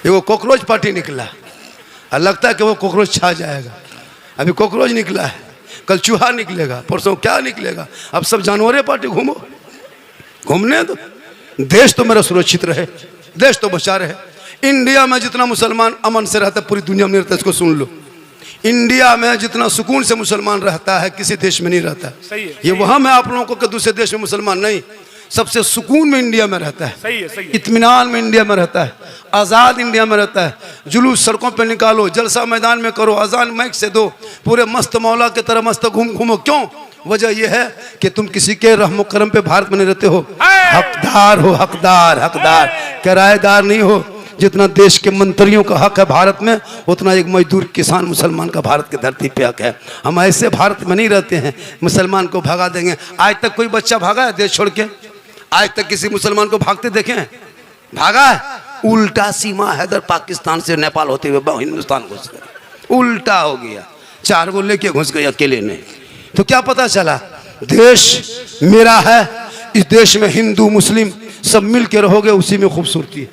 वो cockroach party निकला और लगता है कि वो कॉकरोच छा जाएगा। अभी कॉकरोच निकला है, कल चूहा निकलेगा, परसों क्या निकलेगा। अब सब जानवरें पार्टी घूमो, घूमने दो। देश तो मेरा सुरक्षित रहे, देश तो बचा रहे। इंडिया में जितना मुसलमान अमन से रहता है पूरी दुनिया में नहीं रहता। इसको सुन लो, इंडिया में जितना सुकून से मुसलमान रहता है किसी देश में नहीं रहता। सही है, ये वहां मैं आप लोगों को कि दूसरे देश में मुसलमान नहीं, सबसे सुकून में इंडिया में रहता है। सही है, सही है। इत्मीनान में इंडिया में रहता है, आज़ाद इंडिया में रहता है। जुलूस सड़कों पे निकालो, जलसा मैदान में करो, अजान माइक से दो, पूरे मस्त मौला की तरह मस्त घूमो। क्यों? वजह यह है कि तुम किसी के रहमो करम पे भारत में नहीं रहते हो, हकदार हो, हकदार, हकदार, किराएदार नहीं हो। जितना देश के मंत्रियों का हक है भारत में, उतना एक मजदूर किसान मुसलमान का भारत की धरती पे हक है। हम ऐसे भारत में नहीं रहते हैं मुसलमान को भगा देंगे। आज तक कोई बच्चा भागा है देश छोड़ के? आज तक किसी मुसलमान को भागते देखे हैं? भागा है? उल्टा सीमा है, इधर पाकिस्तान से नेपाल होते हुए हिंदुस्तान घुस गए, उल्टा हो गया। 4 गो लेके घुस गए अकेले ने। तो क्या पता चला? देश मेरा है, इस देश में हिंदू मुस्लिम सब मिल के रहोगे, उसी में खूबसूरती है,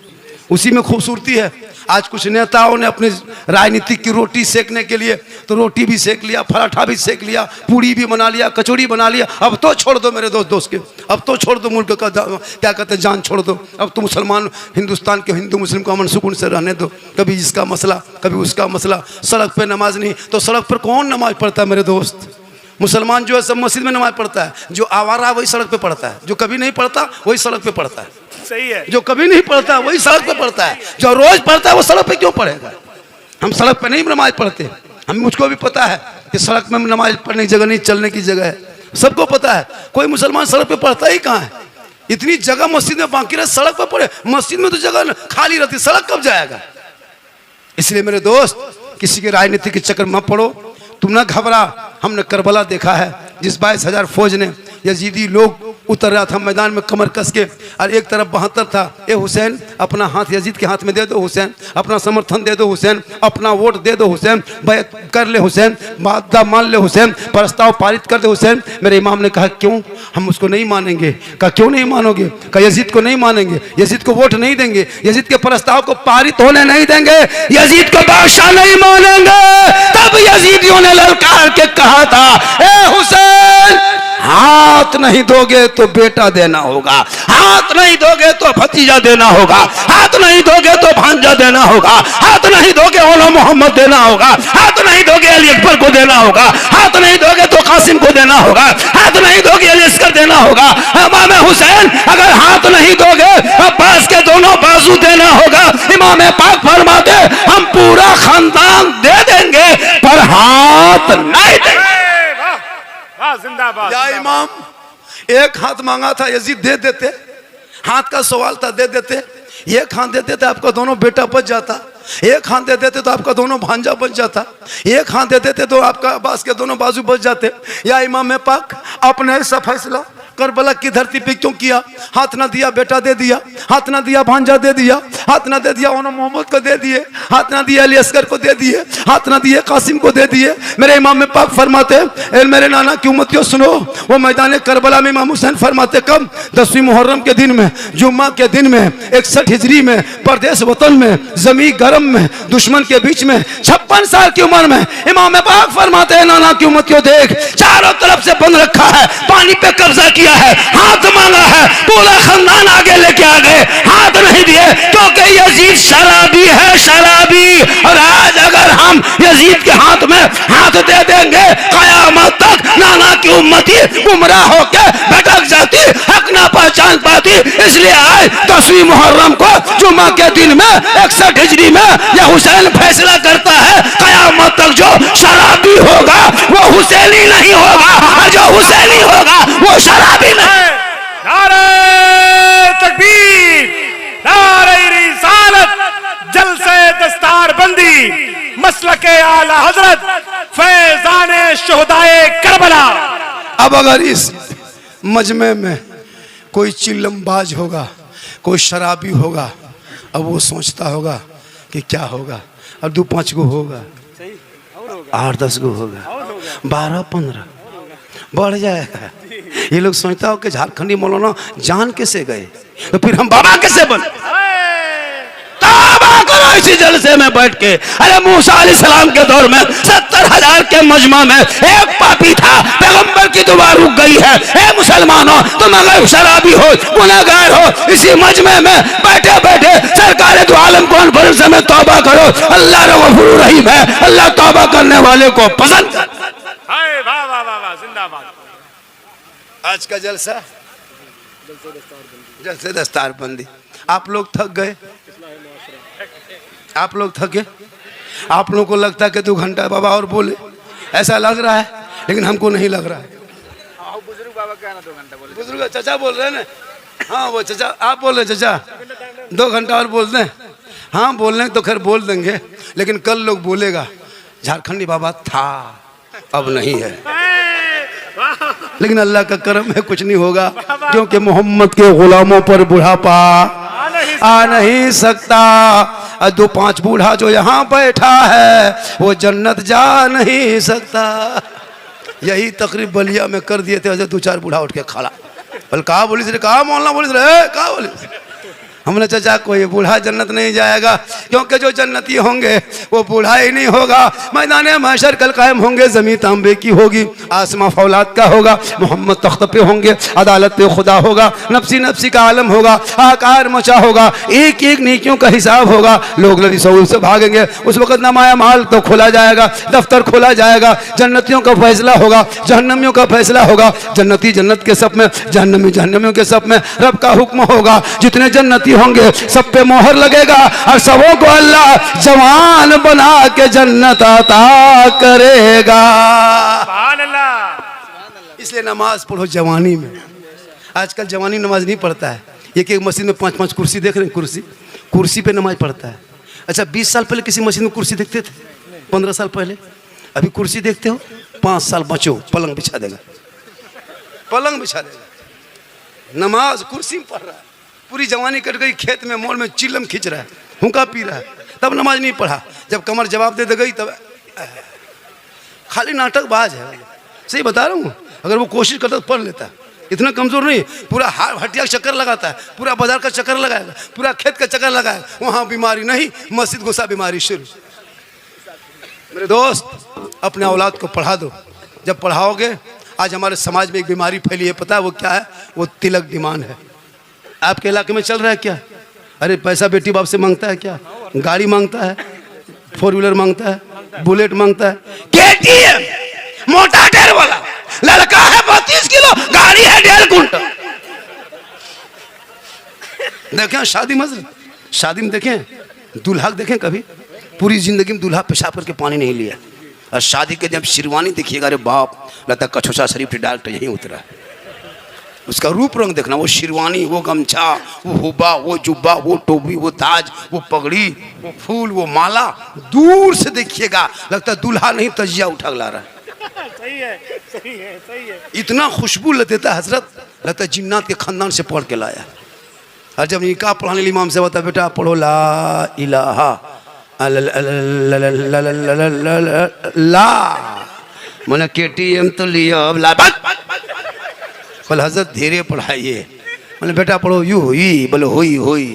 उसी में खूबसूरती है। आज कुछ नेताओं ने अपनी राजनीतिक की रोटी सेकने के लिए तो रोटी भी सेक लिया, पराठा भी सेक लिया, पूड़ी भी बना लिया, कचौड़ी बना लिया। अब तो छोड़ दो मेरे दोस्त के, अब तो छोड़ दो मुल्क का क्या कहते हैं जान छोड़ दो। अब तो मुसलमान हिंदुस्तान के हिंदू मुस्लिम को अमन सुकून से रहने दो। कभी इसका मसला, कभी उसका मसला। सड़क पे नमाज नहीं तो सड़क पर कौन नमाज पढ़ता है मेरे दोस्त? मुसलमान जो है सब मस्जिद में नमाज पढ़ता है, जो आवारा वही सड़क पे पढ़ता है, जो कभी नहीं पढ़ता वही सड़क पे पढ़ता है। सही है। जो कभी नहीं पढ़ता वही सड़क पे पढ़ता है, जो रोज पढ़ता है वो सड़क पे क्यों पढ़ेगा? हम सड़क पे नहीं नमाज पढ़ते, हम मुझको भी पता है कि सड़क में नमाज पढ़ने की जगह नहीं, चलने की जगह है, सबको पता है। कोई मुसलमान सड़क पे पढ़ता ही कहाँ है? इतनी जगह मस्जिद में बाकी रहे, सड़क पे पढ़े। मस्जिद में तो जगह खाली रहती, सड़क कब जाएगा? इसलिए मेरे दोस्त किसी के राजनीति के चक्कर मत पड़ो, तुम ना घबरा। हमने करबला देखा है, जिस 22,000 फौज ने यजीदी लोग उतर रहा था मैदान में कमर कस के, और एक तरफ 72 था। ए हुसैन, अपना हाथ यजीद के हाथ में दे दो हुसैन, अपना समर्थन दे दो हुसैन, अपना वोट दे दो हुसैन, बैत कर ले हुसैन, वादा मान ले हुसैन, प्रस्ताव पारित कर दे हुसैन। मेरे इमाम ने कहा क्यों? हम उसको नहीं मानेंगे। कहा क्यों नहीं मानोगे? कहा यजीद को नहीं मानेंगे, यजीद को वोट नहीं देंगे, यजीद के प्रस्ताव को पारित होने नहीं देंगे, यजीद को बादशाह नहीं मानेंगे। तब यजीदियों ने ललकार के कहा था, ए हुसैन, हाथ नहीं दोगे तो बेटा देना होगा, हाथ नहीं दोगे तो भतीजा देना होगा, हाथ नहीं दोगे तो भांजा देना होगा, हाथ नहीं दोगे ओला मोहम्मद देना होगा, हाथ नहीं दोगे अली अकबर को देना होगा, हाथ नहीं दोगे तो कासिम को देना होगा, हाथ नहीं दोगे अली अस्कर देना होगा। इमाम हुसैन, अगर हाथ नहीं दोगे अब्बास के दोनों बाजू देना होगा। इमाम पाक फरमाते हम पूरा खानदान दे देंगे पर हाथ नहीं देंगे। जिंदाबाद। या इमाम, एक हाथ मांगा था यजीद दे देते, हाथ का सवाल था दे देते। एक हाथ देते तो आपका दोनों बेटा बच जाता, एक हाथ दे देते तो आपका दोनों भांजा बच जाता, एक हाथ दे देते तो आपका अब्बास के दोनों बाजू बच जाते। या इमाम पाक, आपने ऐसा फैसला करबला की धरती पे क्यों किया? हाथ ना दिया बेटा दे दिया, हाथ ना दिया भांजा दे दिया, हाथ ना दे दिया ओना मोहम्मद को दे दिए, हाथ ना दिया अली अस्कर को दे दिए, हाथ ना दिए कासिम को दे दिए। मेरे इमाम पाक फरमाते हैं, मेरे नाना की उम्मतियों सुनो, वो मैदान करबला में इमाम हुसैन फरमाते कब? 10वीं मुहर्रम के दिन में, जुम्मा के दिन में, 61 हिजरी में, परदेश वतन में, जमी गरम में, दुश्मन के बीच में, 56 साल की उम्र में इमाम पाक फरमाते हैं, नाना की उम्मतियों देख, चारों तरफ से बंद रखा है, पानी पे कब्जा किया है, हाथ मांगा है, पूरा खानदान आगे लेके आ गए, हाथ नहीं दिए क्योंकि यजीद शराबी है, शराबी। और आज अगर हम यजीद के हाथ में हाथ दे देंगे, कयामत तक नाना की उम्मती गुमराह होके भटक जाती, हक ना पहचान पाती। इसलिए आज 10वीं मुहर्रम को जुम्मा के दिन में 61 हिजरी में यह हुसैन फैसला करता है, कयामत तक जो शराबी होगा वो हुसैनी नहीं होगा, और जो हुसैनी होगा वो शराबी नहीं। नारे तकबीर, नारे रिसालत, जलसे दस्तार बंदी, मसलके आला हजरत, फैजाने शुहदाए करबला। अब अगर इस मजमे में कोई चिल्लमबाज होगा, कोई शराबी होगा, अब वो सोचता होगा कि क्या होगा। अब 2-5 गो होगा, 8-10 गो होगा, 12-15 बढ़ जाएगा। ये लोग सोचता हो कि झारखंडी मौलाना जान कैसे गए, तो फिर हम बाबा कैसे बने? तौबा करो इसी जलसे में बैठ के। अरे मूसा अलैहिस्सलाम के दौर में 70,000 के मजमा में एक पापी था, पैगंबर की दुआ रुक गई है। ए मुसलमानों, तुम अगर शराबी हो, गुनहगार हो, इसी मजमे में बैठे बैठे सरकार दो आलम कॉन्फ्रेंस में तौबा करो। अल्लाह गफूर रहीम है, अल्लाह तौबा करने वाले को पसंद करता है। वाह वाह वाह वाह, जिंदाबाद। आज का जलसा जलसे दस्तार बंदी। आप लोग थक गए, आप लोग थके, आप लोगों को लगता है कि 2 घंटा बाबा और बोले, ऐसा लग रहा है, लेकिन हमको नहीं लग रहा है। बुजुर्ग बाबा क्या ना 2 घंटा बोले, बुजुर्ग चाचा बोल रहे हैं ना, हाँ वो चाचा आप बोल रहे चाचा 2 घंटा और बोल दें। हाँ बोल रहे तो खैर बोल देंगे, लेकिन कल लोग बोलेगा झारखंडी बाबा था अब नहीं है। लेकिन अल्लाह का करम है, कुछ नहीं होगा, क्योंकि मोहम्मद के गुलामों पर बुढ़ापा आ नहीं सकता। 2-5 बूढ़ा जो यहाँ बैठा है वो जन्नत जा नहीं सकता। यही तकरीब बलिया में कर दिए थे, 2-4 बूढ़ा उठ के खड़ा, बोल कहा बोली रे, कहा मोहल्ला बोली रे, कहा बोली। हमने चाचा कोई बूढ़ा जन्नत नहीं जाएगा, क्योंकि जो जन्नती होंगे वो बूढ़ा ही नहीं होगा। मैदान महशर कल कायम होंगे, जमीन तांबे की होगी, आसमां फौलाद का होगा, मोहम्मद तख्त पे होंगे, अदालत पे खुदा होगा, नफ्सी नफ्सी का आलम होगा, आकार मचा होगा, एक एक नेकियों का हिसाब होगा। लोग लड़ी सऊल से भागेंगे, उस वक्त नमाया माल तो खोला जाएगा, दफ्तर खोला जाएगा, जन्नतियों का फैसला होगा, जहन्नमियों का फैसला होगा। जन्नती जन्नत के सब में, जहन्नमी जहन्नमियों के सब में। रब का हुक्म होगा, जितने जन्नती होंगे सब पे मोहर लगेगा, और सबों को अल्लाह जवान बना के जन्नत अता करेगा। सुभान अल्लाह। इसलिए नमाज पढ़ो जवानी में। आजकल जवानी नमाज नहीं पढ़ता है। एक एक मस्जिद में 5-5 कुर्सी देख रहे हैं, कुर्सी पे नमाज पढ़ता है। अच्छा 20 साल पहले किसी मस्जिद में कुर्सी देखते थे? 15 साल पहले। अभी कुर्सी देखते हो, 5 साल बचो पलंग बिछा देगा, पलंग बिछा देगा। नमाज कुर्सी में पढ़ रहा है, पूरी जवानी कट गई, खेत में मोड़ में चिलम खींच रहा है, हुक्का पी रहा है, तब नमाज नहीं पढ़ा। जब कमर जवाब दे गई तब खाली नाटकबाज है। सही बता रहा हूँ, अगर वो कोशिश करता तो पढ़ लेता। इतना कमजोर नहीं, पूरा हटिया चक्कर लगाता है, पूरा बाजार का चक्कर लगाएगा, पूरा खेत का चक्कर लगाएगा, वहाँ बीमारी नहीं, मस्जिद घुसा बीमारी शुरू। मेरे दोस्त अपने औलाद को पढ़ा दो। जब पढ़ाओगे, आज हमारे समाज में एक बीमारी फैली है, पता है वो क्या है? वो तिलक डिमांड है। आपके इलाके में चल रहा है क्या? अरे पैसा बेटी बाप से मांगता है क्या? गाड़ी मांगता है, 4 व्हीलर मांगता है, बुलेट मांगता है, केटीएम मोटा टायर वाला, लड़का है 32 किलो, गाड़ी है 1.5 कुंटल। देखें शादी मजल, शादी में देखें दूल्हा देखें, कभी पूरी जिंदगी में दूल्हा पेशाब करके पानी नहीं लिया, और शादी के जब शेरवानी देखिएगा, अरे बाप, लगता कछोसा शरीफ डायरेक्ट यहीं उतरा। उसका रूप रंग देखना, वो शेरवानी, वो गमछा, वो हुबा, वो जुब्बा, वो टोपी, वो ताज, वो पगड़ी, वो फूल, वो माला, दूर से देखिएगा लगता है दूल्हा नहीं तजिया उठा ला रहा है। सही है, सही है, सही है। इतना खुशबू देता है हजरत, लगता है जिन्नात के खानदान से पढ़ के लाया। और जब निकाह पढ़ाने वाली इमाम से बता, बेटा पढ़ो ला इलाहा ला, मैंने केटीएम तो लिया, अब ला बोले हजरत धीरे पढ़ाइए। मैंने बेटा पढ़ो यू हुई, बोले हुई हुई।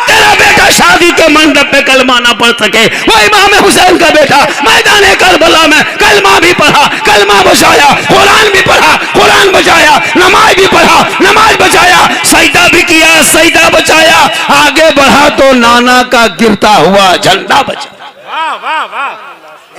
तेरा बेटा शादी के मंडप पे कलमा ना पढ़ सके, वो इमाम हुसैन का बेटा मैदान करबला में कलमा भी पढ़ा, कलमा बचाया, कुरान भी पढ़ा, कुरान बचाया, नमाज भी पढ़ा, नमाज बचाया, सजदा भी किया, सजदा बचाया, आगे बढ़ा तो नाना का गिरता हुआ झंडा बचा। वाह वाह वाह।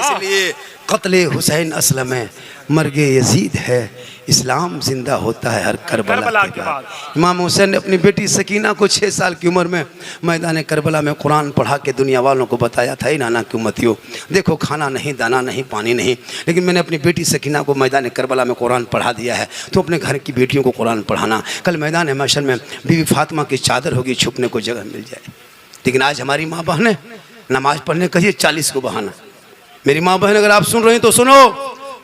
इसलिए कत्ले हुसैन असल में मर्गे यजीद है, इस्लाम जिंदा होता है हर करबला के बाद। इमाम हुसैन ने अपनी बेटी सकीना को 6 साल की उम्र में मैदान करबला में कुरान पढ़ा के दुनिया वालों को बताया था, नाना की उम्मतियों देखो, खाना नहीं, दाना नहीं, पानी नहीं, लेकिन मैंने अपनी बेटी सकीना को मैदान करबला में कुरान पढ़ा दिया है, तो अपने घर की बेटियों को कुरान पढ़ाना। कल मैदान महशर में बीवी फातिमा की चादर होगी, छुपने को जगह मिल जाए। लेकिन आज हमारी माँ बहनें नमाज पढ़ने कहिए 40 को बहाना। मेरी माँ बहन अगर आप सुन रही हैं तो सुनो,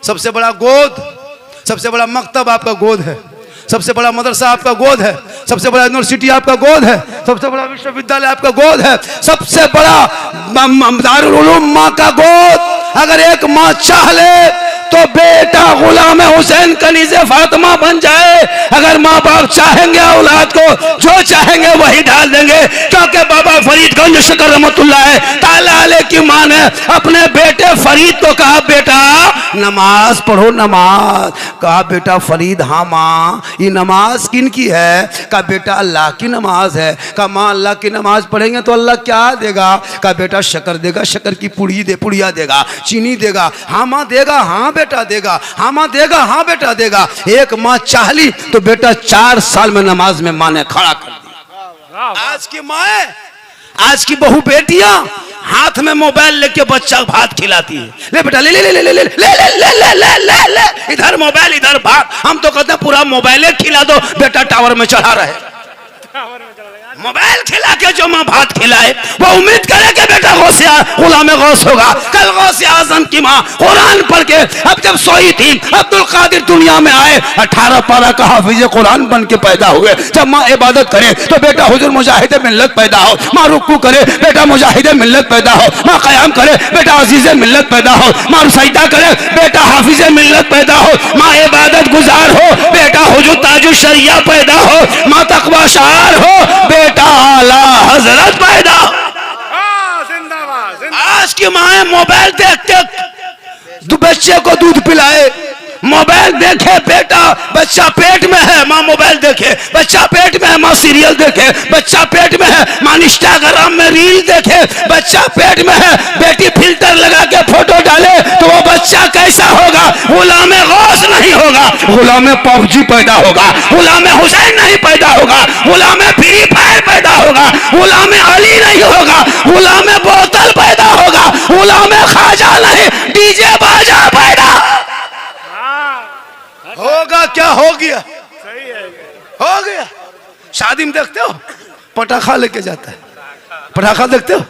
सबसे बड़ा गोद, सबसे बड़ा मकतब आपका गोद है, सबसे बड़ा मदरसा आपका गोद है, सबसे बड़ा यूनिवर्सिटी आपका गोद है, सबसे बड़ा विश्वविद्यालय आपका गोद है, सबसे बड़ा दारुल उलूम माँ का गोद। अगर एक माँ चाह ले तो बेटा गुलाम हुसैन कनीज़े फातिमा बन जाए। अगर माँ बाप चाहेंगे औलाद को जो चाहेंगे वही डाल देंगे, क्योंकि बाबा फरीदगंज शकल रहमतुल्लाह ताला अलैह की माँ ने अपने बेटे फरीद को कहा, बेटा नमाज पढ़ो, नमाज। कहा बेटा फरीद, हाँ माँ ये नमाज किन की है? कहा बेटा अल्लाह की नमाज है। कहा माँ अल्लाह की नमाज पढ़ेंगे तो अल्लाह क्या देगा? कहा बेटा शक्कर देगा, शक्कर की पुड़िया देगा, चीनी देगा। हाँ माँ देगा, हाँ बेटा देगा, हाँ माँ देगा, हाँ बेटा देगा। एक माँ चाह ली तो बेटा 4 साल में नमाज में माँ ने खड़ा कर दिया। आज की माँ, आज की बहू बेटियां हाथ में मोबाइल लेके बच्चा भात खिलाती है। ले बेटा ले ले ले ले ले ले ले ले ले ले ले ले, इधर मोबाइल इधर भात। हम तो कहते हैं पूरा मोबाइल खिला दो, बेटा टावर में चढ़ा रहे। मोबाइल खिला के जो माँ भात खिलाए वो उम्मीद करे कि बेटा गुलाम गौस होगा। कल गौस आजम की माँ कुरान पढ़ के अब जब सोई थी, अब्दुल कादिर दुनिया में आए, 18 पारा का हाफिज कुरान बन के पैदा हुए। जब माँ इबादत करे तो बेटा हुजूर मुजाहिद मिल्लत पैदा हो। माँ रुकू करे बेटा मुजाहिद मिल्लत पैदा हो। माँ कयाम करे बेटा अजीज मिल्लत पैदा हो। माँ सजदा करे बेटा हाफिज मिल्लत पैदा हो। माँ इबादत गुजार हो बेटा हुजूर ताजु शरिया पैदा हो। माँ तकवा शार हो बेटा आला हजरत पैदा। आज की माँ मोबाइल देखते बच्चे को दूध पिलाए, मोबाइल देखे बेटा बच्चा पेट में है, माँ मोबाइल देखे, बच्चा पेट में है, माँ सीरियल देखे, बच्चा पेट में है, माँ इंस्टाग्राम में रील देखे, बच्चा पेट में है, बेटी फिल्टर लगा के फोटो डाले तो वो बच्चा कैसा होगा? गुलाम गौस नहीं होगा, गुलाम पबजी पैदा होगा, गुलाम हुसैन नहीं पैदा होगा, गुलाम फ्री फायर पैदा होगा, गुलाम अली नहीं होगा, गुलाम बोतल पैदा होगा, गुलाम खाजा नहीं डीजे बाजा पैदा होगा। क्या हो गया? सही है, हो गया। शादी में देखते हो पटाखा लेके जाता है, पटाखा देखते हो?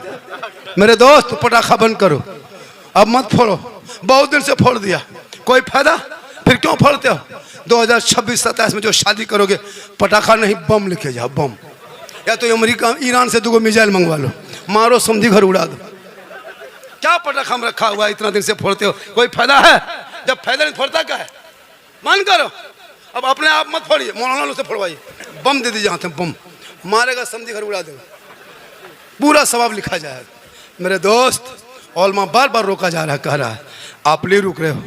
मेरे दोस्त पटाखा बंद करो, अब मत फोड़ो। बहुत दिन से फोड़ दिया, कोई फायदा? फिर क्यों फोड़ते हो? 2026-27 में जो शादी करोगे पटाखा नहीं बम लेके जाओ, बम। या तो अमेरिका ईरान से 2 मिसाइल मंगवा लो, मारो समझी घर उड़ा दो। क्या पटाखा में रखा हुआ है इतना दिन से फोड़ते हो? कोई फायदा है? जब फायदा नहीं फोड़ता क्या है? मन करो, अब अपने आप मत फोड़िए, मौलाना से फोड़वाइए, बम दे दीजिए हाथ में, बम मारेगा समझी घर उड़ा देगा, पूरा सवाब लिखा जाएगा। मेरे दोस्त औलमा बार बार रोका जा रहा है, कह रहा है आप नहीं रुक रहे हो,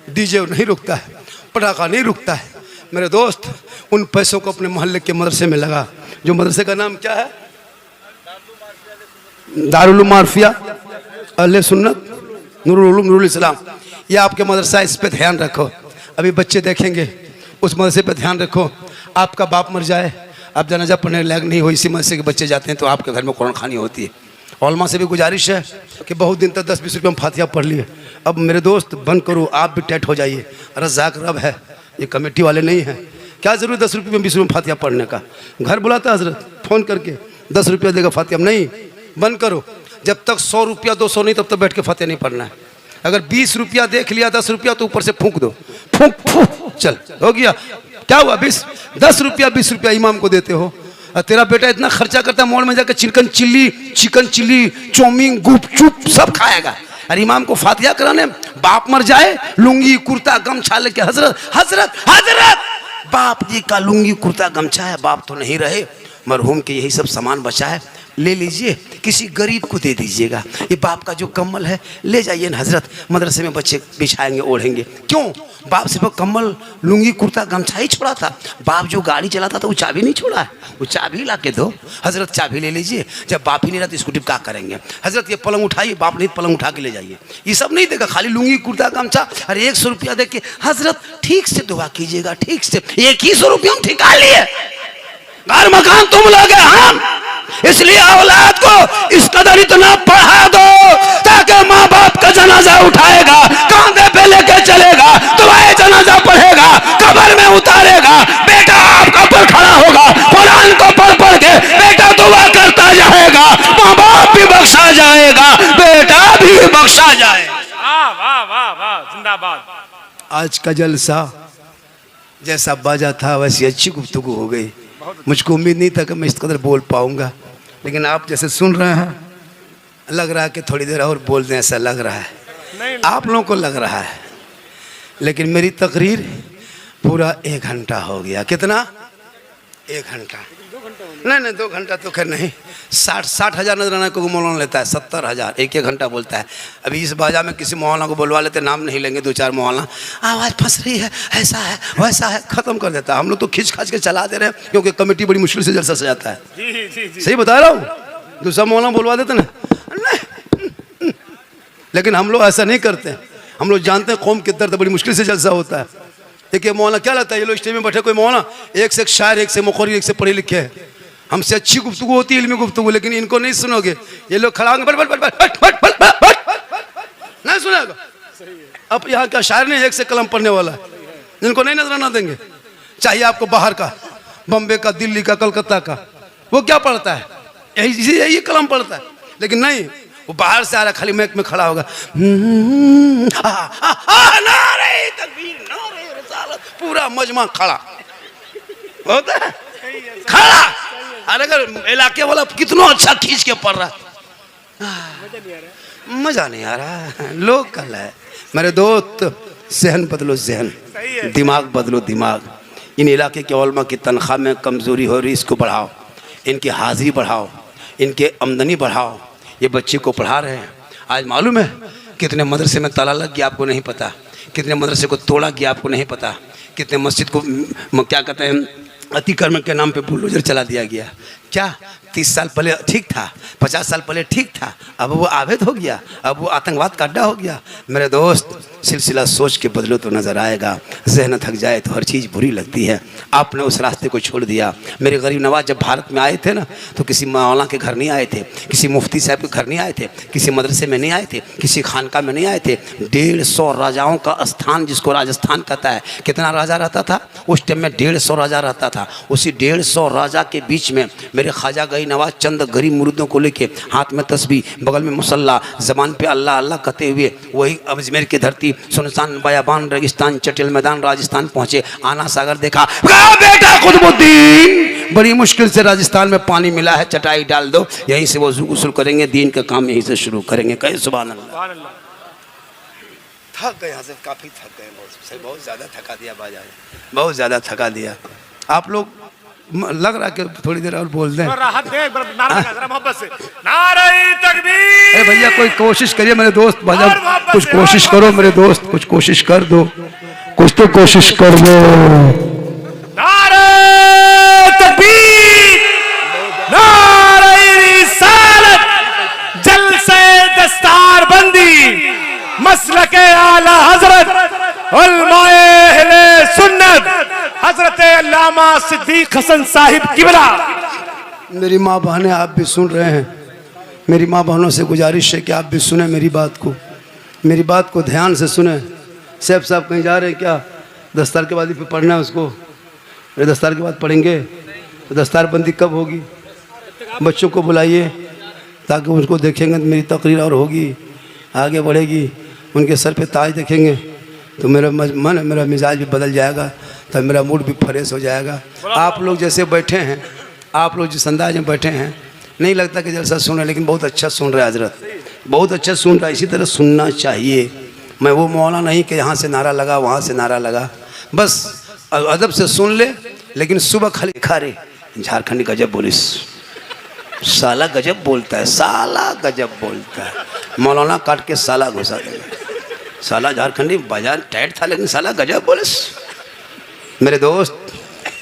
डीजे नहीं रुकता है, पटाखा नहीं रुकता है। मेरे दोस्त उन पैसों को अपने मोहल्ले के मदरसे में लगा, जो मदरसे का नाम क्या है? दारुल उलूम मारफिया अहले सुन्नत नूरुल उलूम नूरुल इस्लाम। ये आपके मदरसा, इस पे ध्यान रखो। अभी बच्चे देखेंगे, उस मदरसे पे ध्यान रखो। आपका बाप मर जाए, आप जनाजा पढ़ने लायक नहीं हो, इसी मदरसे के बच्चे जाते हैं तो आपके घर में कुरान खानी होती है। औलमा से भी गुजारिश है कि बहुत दिन तक 10-20 रुपये में फातिहा पढ़ लिए। अब मेरे दोस्त बंद करो, आप भी टैट हो जाइए। रज़ाक रब है, ये कमेटी वाले नहीं हैं। क्या जरूरत 10 रुपये में 20 रुपये में फातिहा पढ़ने का? घर बुलाता हजरत फ़ोन करके 10 रुपया देगा फातिहा, नहीं, बंद करो। जब तक 100 रुपया 200 नहीं, तब तक बैठ के फातिहा नहीं पढ़ना है। अगर 20 रुपया देख लिया, 10 रुपया तो ऊपर से फूंक दो, फूंक फूंक, चल हो गया। क्या हुआ? 10 रुपया 20 रुपया इमाम को देते हो, और तेरा बेटा इतना खर्चा करता है, मॉल में जाकर चिकन चिल्ली चाउमीन गुपचुप सब खाएगा, और इमाम को फातिहा कराने बाप मर जाए, लुंगी कुर्ता गमछा लेके हजरत हजरत हजरत, बाप जी का लुंगी कुर्ता गमछा है, बाप तो नहीं रहे, मरहूम के यही सब सामान बचा है, ले लीजिए, किसी गरीब को दे दीजिएगा। ये बाप का जो कम्बल है ले जाइए ना हजरत, मदरसे में बच्चे बिछाएंगे ओढ़ेंगे। क्यों? बाप सिर्फ कम्बल लुंगी कुर्ता गमछा ही छोड़ा था, बाप जो गाड़ी चलाता था वो चाबी नहीं छोड़ा है, वो चाबी ला के दो। हजरत चाबी ले लीजिए, जब बाप ही नहीं रहा तो स्कूटी क्या करेंगे? हजरत ये पलंग उठाइए, बाप नहीं पलंग उठा के ले जाइए। ये सब नहीं देगा, खाली लुंगी कुर्ता गमछा और 100 रुपया दे के हजरत ठीक से दुआ कीजिएगा, ठीक से। 100 रुपया हम ठिका लिए, घर मकान तुम लोगे हम, इसलिए औलाद को इस कदर इतना पढ़ा दो ताकि माँ बाप का जनाजा उठाएगा, कांधे पे लेके चलेगा, दुआए जनाजा पढ़ेगा, कब्र में उतारेगा, बेटा आपका पर खड़ा होगा, कुरान को पढ़ पढ़ के बेटा दुआ करता जाएगा, माँ बाप भी बख्शा जाएगा, बेटा भी बख्शा जाएगा। वाह वाह वाह वाह, जिंदाबाद। आज का जलसा जैसा बाजा था वैसी अच्छी गुफ्तगू हो गई। मुझको उम्मीद नहीं था कि मैं इस कदर बोल पाऊंगा, लेकिन आप जैसे सुन रहे हैं, लग रहा है कि थोड़ी देर और बोल दें, ऐसा लग रहा है। नहीं, आप लोगों को लग रहा है, लेकिन मेरी तकरीर पूरा 1 घंटा हो गया। कितना? 1 घंटा नहीं 2 घंटा तो खैर नहीं, 60 हज़ार नजराना को मौलाना लेता है, 70 हज़ार 1 घंटा बोलता है। अभी इस बाजा में किसी मौलाना को बुलवा लेते, नाम नहीं लेंगे, 2-4 मौलाना, आवाज़ फंस रही है, ऐसा है वैसा है, ख़त्म कर देता है। हम लोग तो खींच खाच के चला दे रहे हैं, क्योंकि कमेटी बड़ी मुश्किल से जलसा सजाता है। सही बता रहा हूँ, दूसरा मौलाना बुलवा देते ना, लेकिन हम लोग ऐसा नहीं करते। हम लोग जानते हैं कौम के दर्द, बड़ी मुश्किल से जलसा होता है। देखिए मौलाना क्या लगता है, ये लोग स्टेज में बैठे कोई मौलाना एक से एक शायर, एक से मुखरी, एक से पढ़े लिखे हैं, हमसे अच्छी गुफ्तगू होती है, इल्मी गुफ्तगू, लेकिन इनको नहीं सुनोगे। ये लोग खड़ा होंगे, नहीं सुनेगा। अब यहाँ का शायर नहीं, एक से कलम पढ़ने वाला है, इनको नहीं नजराना देंगे। चाहिए आपको बाहर का, बम्बे का, दिल्ली का, कलकत्ता का, वो क्या पढ़ता है, यही कलम पढ़ता है। लेकिन नहीं, वो बाहर से आ रहा, खाली मैक में खड़ा होगा, पूरा मजमा खड़ा होता है, खड़ा। अरे अगर इलाके वाला कितना अच्छा खींच के पढ़ रहा, मजा नहीं आ रहा। लोग कल है मेरे दोस्त, जहन बदलो, जहन, दिमाग बदलो, दिमाग। इन इलाके के उलमा की तनख्वाह में कमज़ोरी हो रही, इसको बढ़ाओ, इनकी हाजिरी बढ़ाओ, इनके आमदनी बढ़ाओ। ये बच्चे को पढ़ा रहे हैं। आज मालूम है कितने मदरसे में ताला लग गया, आपको नहीं पता। कितने मदरसे को तोड़ा गया, आपको नहीं पता। कितने मस्जिद को क्या कहते हैं, अतिक्रमण के नाम पे बुलडोजर चला दिया गया। क्या 30 साल पहले ठीक था, 50 साल पहले ठीक था, अब वो आवेद हो गया, अब वो आतंकवाद का अड्डा हो गया। मेरे दोस्त, सिलसिला सोच के बदलो तो नज़र आएगा। जहन थक जाए तो हर चीज़ बुरी लगती है। आपने उस रास्ते को छोड़ दिया। मेरे गरीब नवाज जब भारत में आए थे ना, तो किसी मौलाना के घर नहीं आए थे, किसी मुफ्ती साहब के घर नहीं आए थे, किसी मदरसे में नहीं आए थे, किसी खानका में नहीं आए थे। 150 राजाओं का स्थान, जिसको राजस्थान कहता है, कितना राजा रहता था उस टाइम में? 150 राजा रहता था। उसी 150 राजा के बीच में मेरे ख्वाजा गई नवाज चंद गरीब मुरीदों को लेके, हाथ में तस्बीह, बगल में मुसल्ला, ज़बान पे अल्लाह अल्लाह कहते हुए, वही अजमेर की धरती, सुनसान बयाबान रेगिस्तान, चटिल मैदान राजस्थान पहुँचे। आना सागर देखा, बेटा कुतुबुद्दीन, बड़ी मुश्किल से राजस्थान में पानी मिला है, चटाई डाल दो, यहीं से वज़ू गुस्ल करेंगे, दीन का काम यहीं से शुरू करेंगे। कहे सुभान अल्लाह। थक गए हज़रत, काफ़ी थक गए, बहुत ज़्यादा थका दिया बाजार, बहुत ज़्यादा थका दिया। आप लोग लग रहा कि थोड़ी देर और बोल दें, राहत दे, नारा मोहब्बत से, नारे तकबीर। अरे भैया कोई कोशिश करिए मेरे दोस्त, भैया कुछ कोशिश करो मेरे दोस्त, कुछ कोशिश कर दो, कुछ तो कोशिश कर दो। नारे तकबीर, नारे रिसालत, जलसे दस्तार बंदी, मसलके आला हजरत उलमाए अहले सुन्नत हजरत अल्लामा सिद्दीक हसन साहिब किबला। मेरी माँ बहनें, आप भी सुन रहे हैं, मेरी माँ बहनों से गुजारिश है कि आप भी सुने मेरी बात को, मेरी बात को ध्यान से सुने। सैफ साहब कहीं जा रहे हैं क्या? दस्तार के बाद ही पढ़ना है उसको, अरे दस्तार के बाद पढ़ेंगे तो दस्तार बंदी कब होगी? बच्चों को बुलाइए ताकि उनको देखेंगे तो मेरी तकरीर और होगी, आगे बढ़ेगी। उनके सर पे ताज देखेंगे तो मेरा मन, मेरा मिजाज भी बदल जाएगा, तब मेरा मूड भी फ्रेश हो जाएगा। आप लोग जैसे बैठे हैं, आप लोग जिस अंदाज में बैठे हैं, नहीं लगता कि जलसा सुन रहे, लेकिन बहुत अच्छा सुन रहे हैं हजरत, बहुत अच्छा सुन रहा है। इसी तरह सुनना चाहिए। मैं वो मौला नहीं कि यहाँ से नारा लगा, वहाँ से नारा लगा, बस अदब से सुन ले। लेकिन सुबह खाली खा रहे, झारखंडी गजब बोलिस, साला गजब बोलता है, साला गजब बोलता है। मौलाना काट के साला घुसा देगा। साला झारखंडी बाजार टाइट था, लेकिन साला गजब बोलिस। मेरे दोस्त,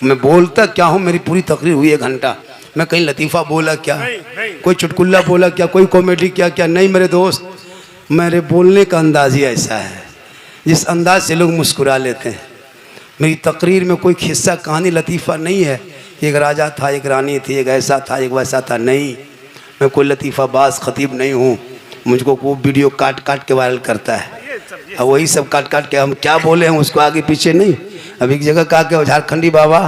मैं बोलता क्या हूँ, मेरी पूरी तकरीर हुई 1 घंटा। मैं कहीं लतीफ़ा बोला क्या, कोई चुटकुल्ला बोला क्या, कोई कॉमेडी क्या नहीं मेरे दोस्त। मेरे बोलने का अंदाज ही ऐसा है, जिस अंदाज से लोग मुस्कुरा लेते हैं। मेरी तकरीर में कोई खिस्सा कहानी लतीफ़ा नहीं है, एक राजा था, एक रानी थी, एक ऐसा था, एक वैसा था, नहीं। मैं कोई लतीफ़ाबाज ख़तीब नहीं हूँ। मुझको वो वीडियो काट काट के वायरल करता है, और वही सब काट काट के हम क्या बोले हैं उसको आगे पीछे नहीं। अभी एक जगह कहा कि झारखंडी बाबा,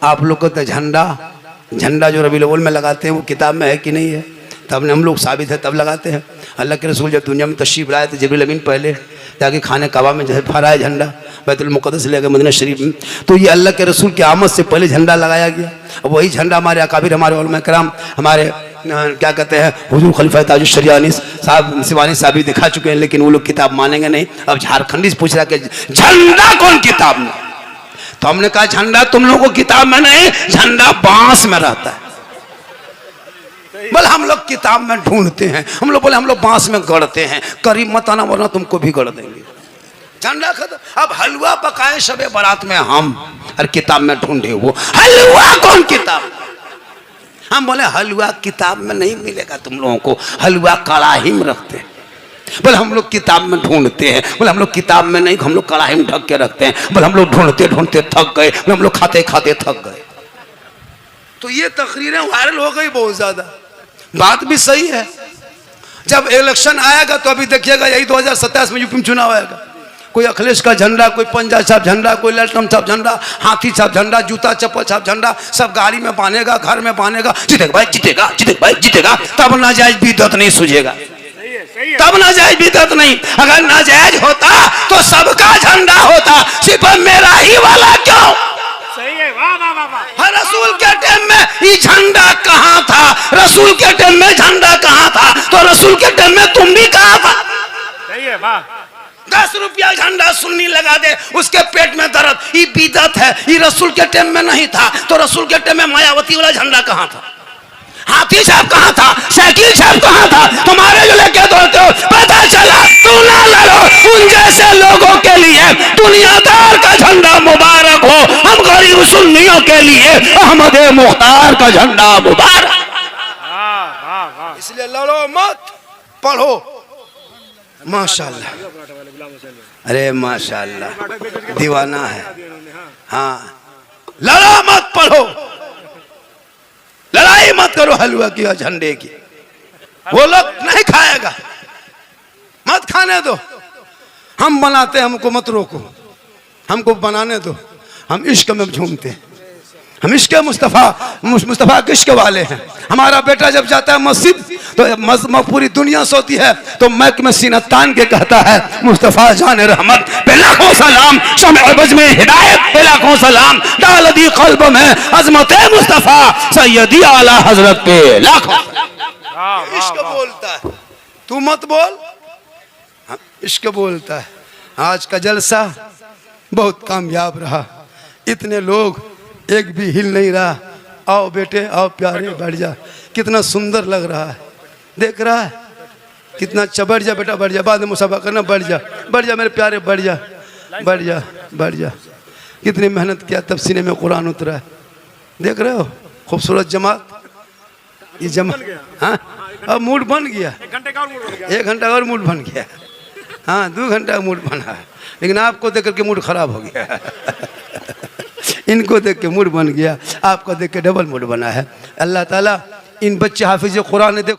आप लोग को तो झंडा जो रबीउल अव्वल में लगाते हैं वो किताब में है कि नहीं है? तब हम लोग साबित है तब लगाते हैं। अल्लाह के रसूल जब दुनिया में तशरीफ़ लाए तो जिब्रील अमीन पहले जाके खाने काबा में जो है फहराया झंडा, बैतुल मुक़द्दस ले गए मदीना शरीफ में, तो ये अल्लाह के रसूल की आमद से पहले झंडा लगाया गया। अब वही झंडा हमारे अकाबिर, हमारे उलमा कराम, हमारे क्या कहते हैं हुजूर खलीफा ताजुल शरियानी साहब शिवानी साहब भी दिखा चुके हैं, लेकिन वो लोग किताब मानेंगे नहीं। अब झारखंडी से पूछ रहा कि झंडा कौन किताब में, तो हमने कहा झंडा तुम लोगों को किताब में नहीं, झंडा बांस में रहता है। बोले हम लोग किताब में ढूंढते हैं, हम लोग बोले हम लोग बांस में गढ़ते हैं, करीब मत आना वरना तुमको भी गढ़ देंगे। झंडा खत्म। अब हलवा पकाए शबे बारात में हम, और किताब में ढूंढे वो हलवा कौन किताब। हम बोले हलवा किताब में नहीं मिलेगा तुम लोगों को, हलवा कड़ाही में रखते हैं। बोले हम लोग किताब में ढूंढते हैं, बोले हम लोग किताब में नहीं, हम लोग कड़ाही में ढक के रखते हैं। बोले हम लोग ढूंढते ढूंढते थक गए, बोले हम लोग खाते खाते थक गए। तो ये तकरीरें वायरल हो गई बहुत ज्यादा। बात भी सही है, जब इलेक्शन आएगा तो अभी देखिएगा यही 2027 में यूपी में चुनाव आएगा, कोई अखिलेश का झंडा, कोई पंजा छाप झंडा, कोई ललटम छाप झंडा, हाथी छाप झंडा, जूता चप्पल छाप झंडा, सब गाड़ी में बांधेगा, घर में बांधेगा। जीतेगा भाई जीतेगा, जीतेगा भाई जीतेगा, तब नाजायज बिदअत नहीं सूझेगा, तब नाजायज बिदअत नहीं। अगर नाजायज होता तो सबका झंडा होता, सिर्फ मेरा ही वाला क्यों। सही है, वाह वाह वाह वाह। रसूल के टाइम में ये झंडा कहाँ था, रसूल के टाइम में झंडा कहाँ था, तो रसूल के टाइम में तुम भी कहाँ था। सही है, वाह। 10 रुपया झंडा सुन्नी लगा दे, उसके पेट में दर्द, ये बिदअत है। ये रसूल के टाइम में नहीं था, तो रसूल के टाइम में मायावती वाला झंडा कहाँ था, हाथी साहब कहाँ था, साइकिल साहब कहाँ था, तुम्हारे जो लेके दौड़ते हो। पता चला तू ना लड़ो, उन जैसे लोगों के लिए दुनियादार का झंडा मुबारक हो, हम गरीब सुन्नियों के लिए अहमद मुख्तार का झंडा मुबारक। वाह वाह वाह। इसलिए लड़ो मत, पढ़ो। माशाल्लाह, अरे माशाल्लाह, दीवाना है। हाँ, लड़ो मत, पढ़ो, लड़ाई मत करो हलवा की और झंडे की। वो लोग नहीं खाएगा, मत खाने दो। हम बनाते हैं, हमको मत रोको, हमको बनाने दो। हम इश्क में झूमते हैं, हम इश्क मुस्तफ़ा के इश्क वाले हैं। हमारा बेटा जब जाता है मस्जिद तो पूरी दुनिया सोती है, तो मैक में सीना तान के कहता है मुस्तफ़ा जान रहमत पे लाखों सलाम, शम्अ बज़ में हिदायत पे लाखों सलाम, डाल दी क़ल्ब में अज़मत मुस्तफ़ा सैयदी आला हज़रत पे लाखों। इश्क बोलता है, तू मत बोल, इश्क बोलता है। आज का जलसा बहुत कामयाब रहा, इतने लोग, एक भी हिल नहीं रहा। आओ बेटे आओ प्यारे, बैठ जा, कितना सुंदर लग रहा है, देख रहा है कितना अच्छा। बैठ जा बेटा, बैठ जा, बाद में मुसाफा करना, बैठ जा, बैठ जा मेरे प्यारे, बैठ जा, बैठ जा, बैठ जा। कितनी मेहनत किया तब सीने में कुरान उतरा है, देख रहे हो। खूबसूरत जमात, ये जमा, हाँ अब मूड बन गया, 1 घंटा और मूड बन गया। हाँ 2 घंटा का मूड बना है, लेकिन आपको देख करके मूड खराब हो गया। इनको देख के मूड बन गया, आपको देख के डबल मूड बना है। अल्लाह ताला इन बच्चे हाफिज कुरान ने